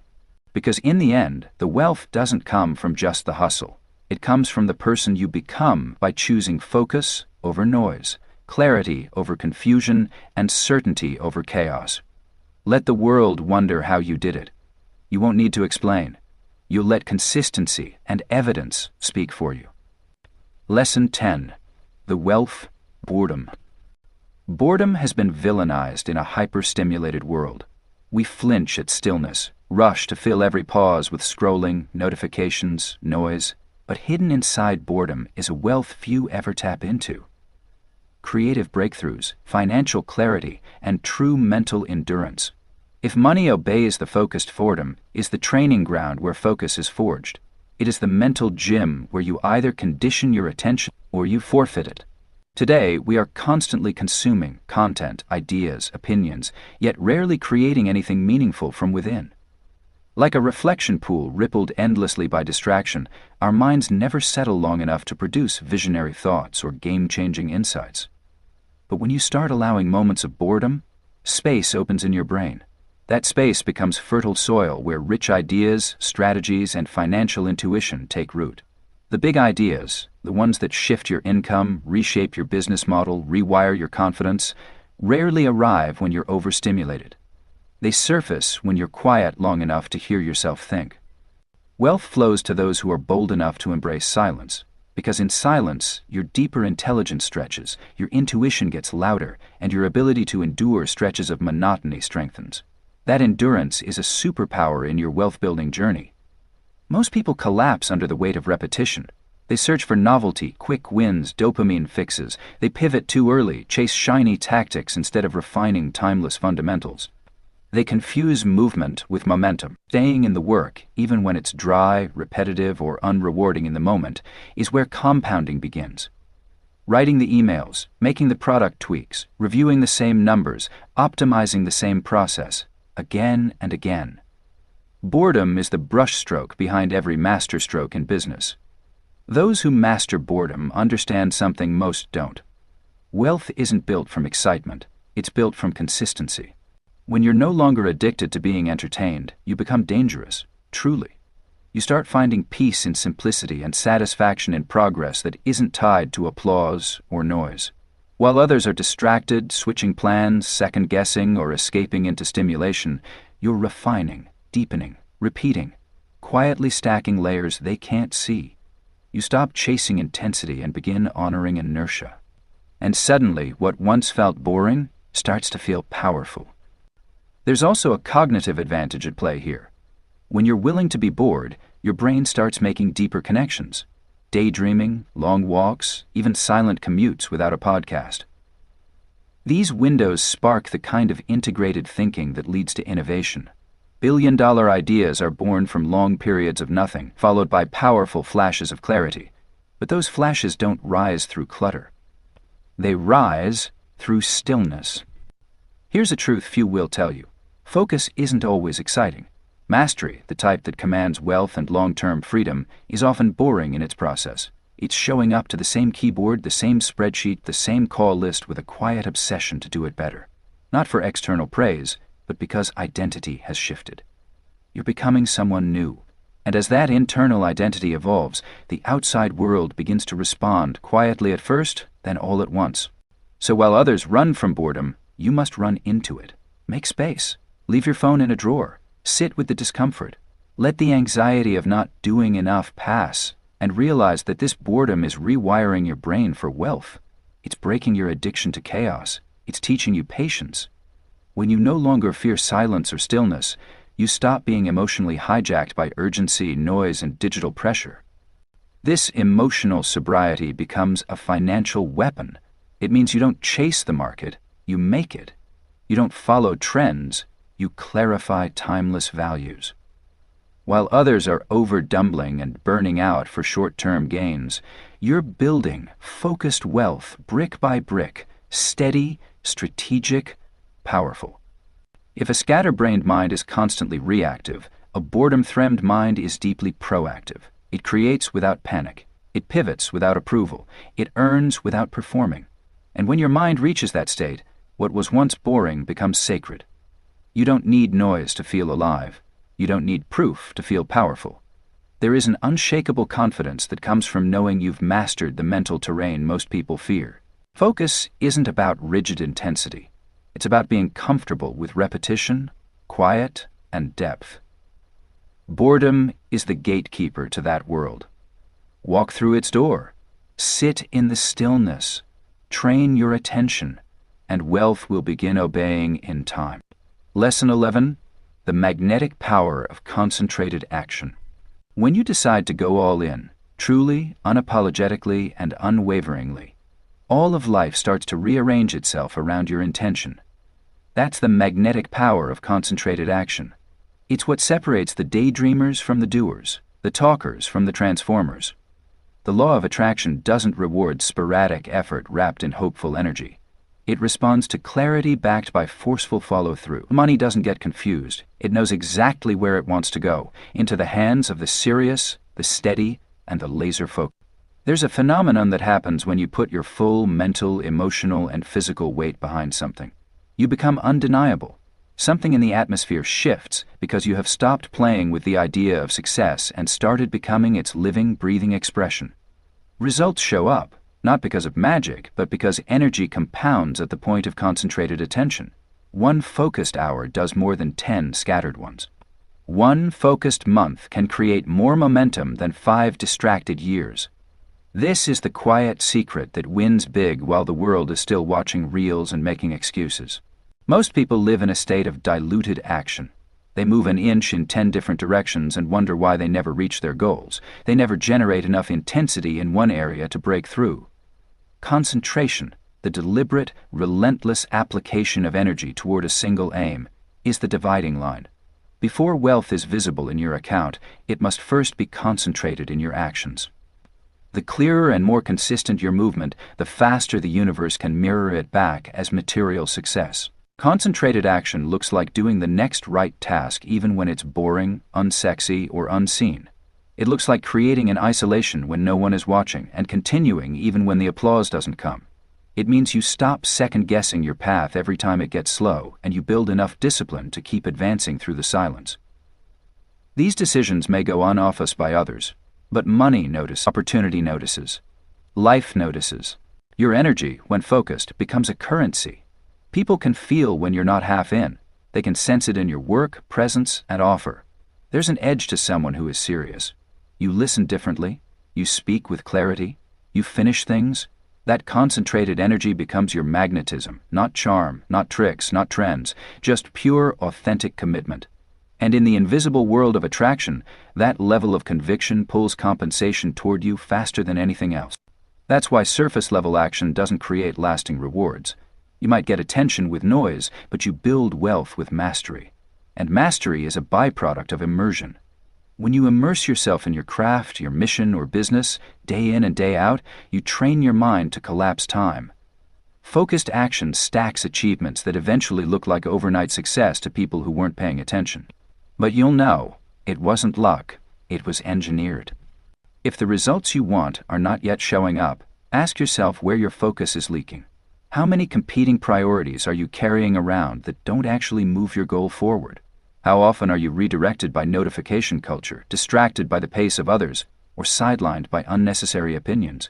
Because in the end, the wealth doesn't come from just the hustle. It comes from the person you become by choosing focus over noise, clarity over confusion, and certainty over chaos. Let the world wonder how you did it. You won't need to explain. You'll let consistency and evidence speak for you. Lesson 10. The wealth, boredom. Boredom has been villainized in a hyper-stimulated world. We flinch at stillness, rush to fill every pause with scrolling, notifications, noise, but hidden inside boredom is a wealth few ever tap into. Creative breakthroughs, financial clarity, and true mental endurance. If money obeys the focused boredom, is the training ground where focus is forged. It is the mental gym where you either condition your attention or you forfeit it. Today, we are constantly consuming content, ideas, opinions, yet rarely creating anything meaningful from within. Like a reflection pool rippled endlessly by distraction, our minds never settle long enough to produce visionary thoughts or game-changing insights. But when you start allowing moments of boredom, space opens in your brain. That space becomes fertile soil where rich ideas, strategies, and financial intuition take root. The big ideas, the ones that shift your income, reshape your business model, rewire your confidence, rarely arrive when you're overstimulated. They surface when you're quiet long enough to hear yourself think. Wealth flows to those who are bold enough to embrace silence, because in silence, your deeper intelligence stretches, your intuition gets louder, and your ability to endure stretches of monotony strengthens. That endurance is a superpower in your wealth-building journey. Most people collapse under the weight of repetition. They search for novelty, quick wins, dopamine fixes. They pivot too early, chase shiny tactics instead of refining timeless fundamentals. They confuse movement with momentum. Staying in the work, even when it's dry, repetitive, or unrewarding in the moment, is where compounding begins. Writing the emails, making the product tweaks, reviewing the same numbers, optimizing the same process, again and again. Boredom is the brushstroke behind every masterstroke in business. Those who master boredom understand something most don't. Wealth isn't built from excitement, it's built from consistency. When you're no longer addicted to being entertained, you become dangerous, truly. You start finding peace in simplicity and satisfaction in progress that isn't tied to applause or noise. While others are distracted, switching plans, second-guessing, or escaping into stimulation, you're refining, deepening, repeating, quietly stacking layers they can't see. You stop chasing intensity and begin honoring inertia. And suddenly, what once felt boring starts to feel powerful. There's also a cognitive advantage at play here. When you're willing to be bored, your brain starts making deeper connections. Daydreaming, long walks, even silent commutes without a podcast. These windows spark the kind of integrated thinking that leads to innovation. Billion-dollar ideas are born from long periods of nothing, followed by powerful flashes of clarity. But those flashes don't rise through clutter. They rise through stillness. Here's a truth few will tell you. Focus isn't always exciting. Mastery, the type that commands wealth and long-term freedom, is often boring in its process. It's showing up to the same keyboard, the same spreadsheet, the same call list with a quiet obsession to do it better. Not for external praise, but because identity has shifted. You're becoming someone new. And as that internal identity evolves, the outside world begins to respond, quietly at first, then all at once. So while others run from boredom, you must run into it. Make space. Leave your phone in a drawer. Sit with the discomfort. Let the anxiety of not doing enough pass, and realize that this boredom is rewiring your brain for wealth. It's breaking your addiction to chaos. It's teaching you patience. When you no longer fear silence or stillness, you stop being emotionally hijacked by urgency, noise, and digital pressure. This emotional sobriety becomes a financial weapon. It means you don't chase the market, you make it. You don't follow trends, you clarify timeless values. While others are over-dumbling and burning out for short-term gains, you're building focused wealth brick by brick, steady, strategic, powerful. If a scatterbrained mind is constantly reactive, a boredom-threatened mind is deeply proactive. It creates without panic. It pivots without approval. It earns without performing. And when your mind reaches that state, what was once boring becomes sacred. You don't need noise to feel alive. You don't need proof to feel powerful. There is an unshakable confidence that comes from knowing you've mastered the mental terrain most people fear. Focus isn't about rigid intensity. It's about being comfortable with repetition, quiet, and depth. Boredom is the gatekeeper to that world. Walk through its door. Sit in the stillness. Train your attention, and wealth will begin obeying in time. Lesson 11. The magnetic power of concentrated action. When you decide to go all in, truly, unapologetically, and unwaveringly, all of life starts to rearrange itself around your intention. That's the magnetic power of concentrated action. It's what separates the daydreamers from the doers, the talkers from the transformers. The law of attraction doesn't reward sporadic effort wrapped in hopeful energy. It responds to clarity backed by forceful follow-through. Money doesn't get confused. It knows exactly where it wants to go, into the hands of the serious, the steady, and the laser-focused. There's a phenomenon that happens when you put your full mental, emotional, and physical weight behind something. You become undeniable. Something in the atmosphere shifts because you have stopped playing with the idea of success and started becoming its living, breathing expression. Results show up, not because of magic, but because energy compounds at the point of concentrated attention. One focused hour does more than 10 scattered ones. One focused month can create more momentum than 5 distracted years. This is the quiet secret that wins big while the world is still watching reels and making excuses. Most people live in a state of diluted action. They move an inch in 10 different directions and wonder why they never reach their goals. They never generate enough intensity in one area to break through. Concentration, the deliberate, relentless application of energy toward a single aim, is the dividing line. Before wealth is visible in your account, it must first be concentrated in your actions. The clearer and more consistent your movement, the faster the universe can mirror it back as material success. Concentrated action looks like doing the next right task even when it's boring, unsexy, or unseen. It looks like creating in isolation when no one is watching and continuing even when the applause doesn't come. It means you stop second-guessing your path every time it gets slow and you build enough discipline to keep advancing through the silence. These decisions may go unnoticed by others, but money notices, opportunity notices, life notices. Your energy, when focused, becomes a currency. People can feel when you're not half in. They can sense it in your work, presence, and offer. There's an edge to someone who is serious. You listen differently. You speak with clarity. You finish things. That concentrated energy becomes your magnetism, not charm, not tricks, not trends, just pure, authentic commitment. And in the invisible world of attraction, that level of conviction pulls compensation toward you faster than anything else. That's why surface-level action doesn't create lasting rewards. You might get attention with noise, but you build wealth with mastery. And mastery is a byproduct of immersion. When you immerse yourself in your craft, your mission, or business, day in and day out, you train your mind to collapse time. Focused action stacks achievements that eventually look like overnight success to people who weren't paying attention. But you'll know, it wasn't luck, it was engineered. If the results you want are not yet showing up, ask yourself where your focus is leaking. How many competing priorities are you carrying around that don't actually move your goal forward? How often are you redirected by notification culture, distracted by the pace of others, or sidelined by unnecessary opinions?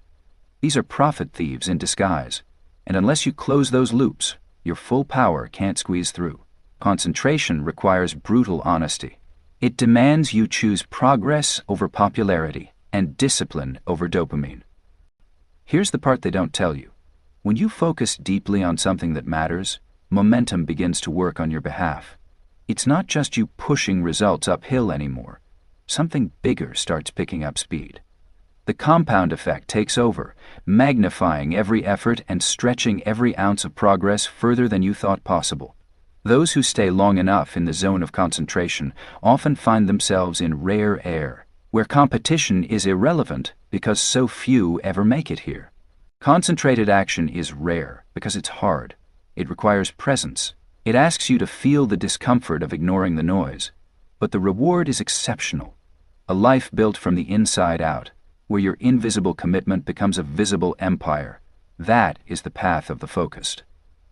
These are profit thieves in disguise, and unless you close those loops, your full power can't squeeze through. Concentration requires brutal honesty. It demands you choose progress over popularity and discipline over dopamine. Here's the part they don't tell you. When you focus deeply on something that matters, momentum begins to work on your behalf. It's not just you pushing results uphill anymore. Something bigger starts picking up speed. The compound effect takes over, magnifying every effort and stretching every ounce of progress further than you thought possible. Those who stay long enough in the zone of concentration often find themselves in rare air, where competition is irrelevant because so few ever make it here. Concentrated action is rare because it's hard. It requires presence. It asks you to feel the discomfort of ignoring the noise. But the reward is exceptional. A life built from the inside out, where your invisible commitment becomes a visible empire. That is the path of the focused.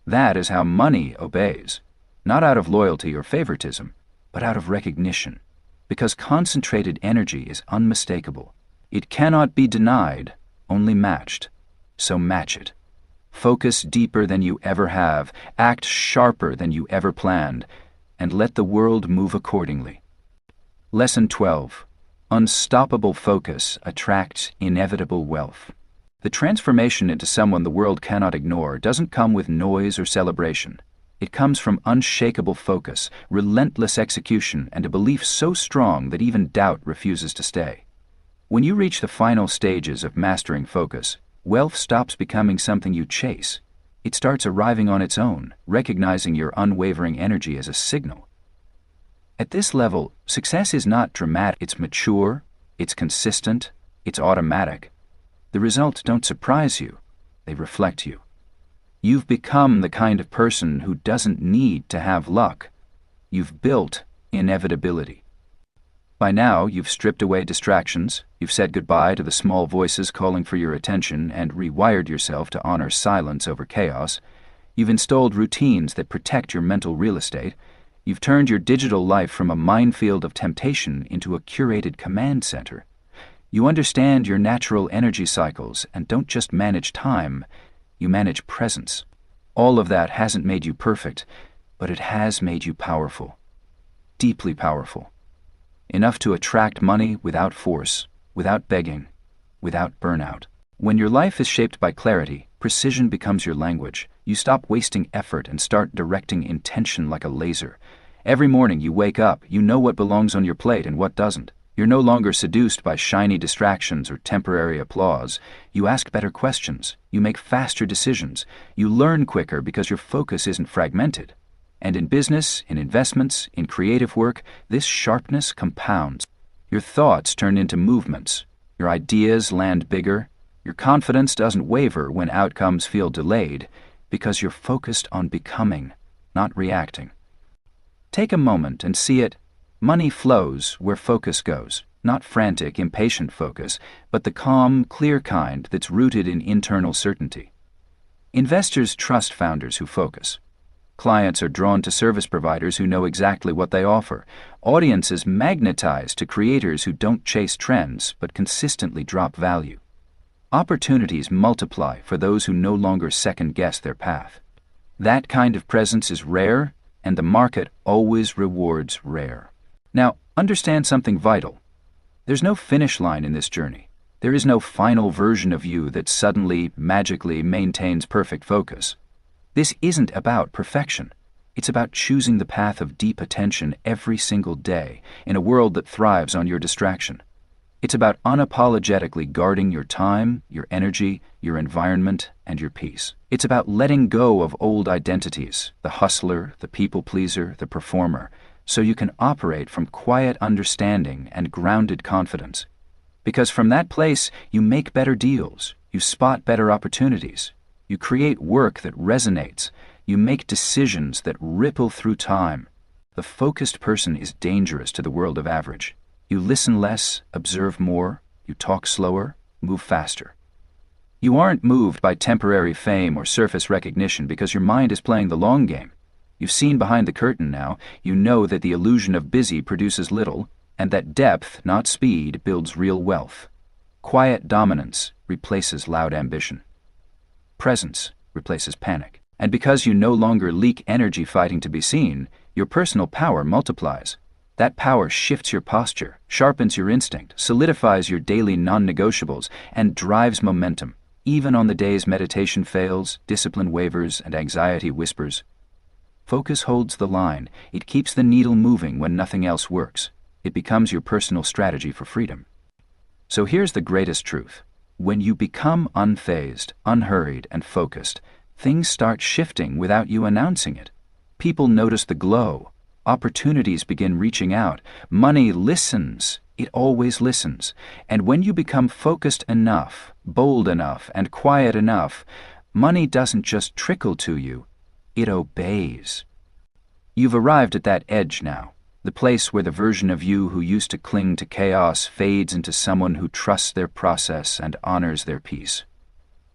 That is how money obeys. Not out of loyalty or favoritism, but out of recognition. Because concentrated energy is unmistakable. It cannot be denied, only matched. So match it. Focus deeper than you ever have, act sharper than you ever planned, and let the world move accordingly. Lesson 12. Unstoppable focus attracts inevitable wealth. The transformation into someone the world cannot ignore doesn't come with noise or celebration. It comes from unshakable focus, relentless execution, and a belief so strong that even doubt refuses to stay. When you reach the final stages of mastering focus, wealth stops becoming something you chase. It starts arriving on its own, recognizing your unwavering energy as a signal. At this level, success is not dramatic. It's mature, it's consistent, it's automatic. The results don't surprise you, they reflect you. You've become the kind of person who doesn't need to have luck. You've built inevitability. By now, you've stripped away distractions, you've said goodbye to the small voices calling for your attention and rewired yourself to honor silence over chaos. You've installed routines that protect your mental real estate. You've turned your digital life from a minefield of temptation into a curated command center. You understand your natural energy cycles and don't just manage time, you manage presence. All of that hasn't made you perfect, but it has made you powerful. Deeply powerful. Enough to attract money without force, without begging, without burnout. When your life is shaped by clarity, precision becomes your language. You stop wasting effort and start directing intention like a laser. Every morning you wake up, you know what belongs on your plate and what doesn't. You're no longer seduced by shiny distractions or temporary applause. You ask better questions. You make faster decisions. You learn quicker because your focus isn't fragmented. And in business, in investments, in creative work, this sharpness compounds. Your thoughts turn into movements. Your ideas land bigger. Your confidence doesn't waver when outcomes feel delayed, because you're focused on becoming, not reacting. Take a moment and see it. Money flows where focus goes, not frantic, impatient focus, but the calm, clear kind that's rooted in internal certainty. Investors trust founders who focus. Clients are drawn to service providers who know exactly what they offer. Audiences magnetize to creators who don't chase trends but consistently drop value. Opportunities multiply for those who no longer second-guess their path. That kind of presence is rare, and the market always rewards rare. Now, understand something vital. There's no finish line in this journey. There is no final version of you that suddenly, magically maintains perfect focus. This isn't about perfection. It's about choosing the path of deep attention every single day in a world that thrives on your distraction. It's about unapologetically guarding your time, your energy, your environment, and your peace. It's about letting go of old identities, the hustler, the people pleaser, the performer, so you can operate from quiet understanding and grounded confidence. Because from that place, you make better deals, you spot better opportunities, you create work that resonates, you make decisions that ripple through time. The focused person is dangerous to the world of average. You listen less, observe more, you talk slower, move faster. You aren't moved by temporary fame or surface recognition because your mind is playing the long game. You've seen behind the curtain now. You know that the illusion of busy produces little, and that depth, not speed, builds real wealth. Quiet dominance replaces loud ambition. Presence replaces panic. And because you no longer leak energy fighting to be seen, your personal power multiplies. That power shifts your posture, sharpens your instinct, solidifies your daily non-negotiables, and drives momentum, even on the days meditation fails, discipline wavers, and anxiety whispers. Focus holds the line. It keeps the needle moving when nothing else works. It becomes your personal strategy for freedom. So here's the greatest truth. When you become unfazed, unhurried, and focused, things start shifting without you announcing it. People notice the glow. Opportunities begin reaching out. Money listens. It always listens. And when you become focused enough, bold enough, and quiet enough, money doesn't just trickle to you. It obeys. You've arrived at that edge now, the place where the version of you who used to cling to chaos fades into someone who trusts their process and honors their peace.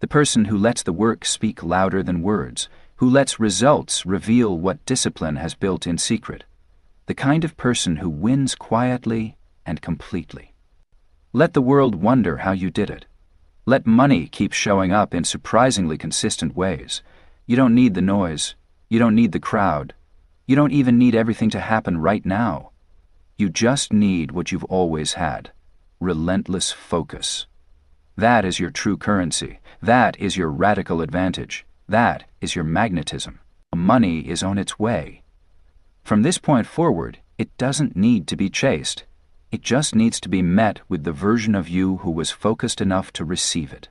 The person who lets the work speak louder than words, who lets results reveal what discipline has built in secret. The kind of person who wins quietly and completely. Let the world wonder how you did it. Let money keep showing up in surprisingly consistent ways. You don't need the noise. You don't need the crowd. You don't even need everything to happen right now. You just need what you've always had: relentless focus. That is your true currency. That is your radical advantage. That is your magnetism. Money is on its way. From this point forward, it doesn't need to be chased. It just needs to be met with the version of you who was focused enough to receive it.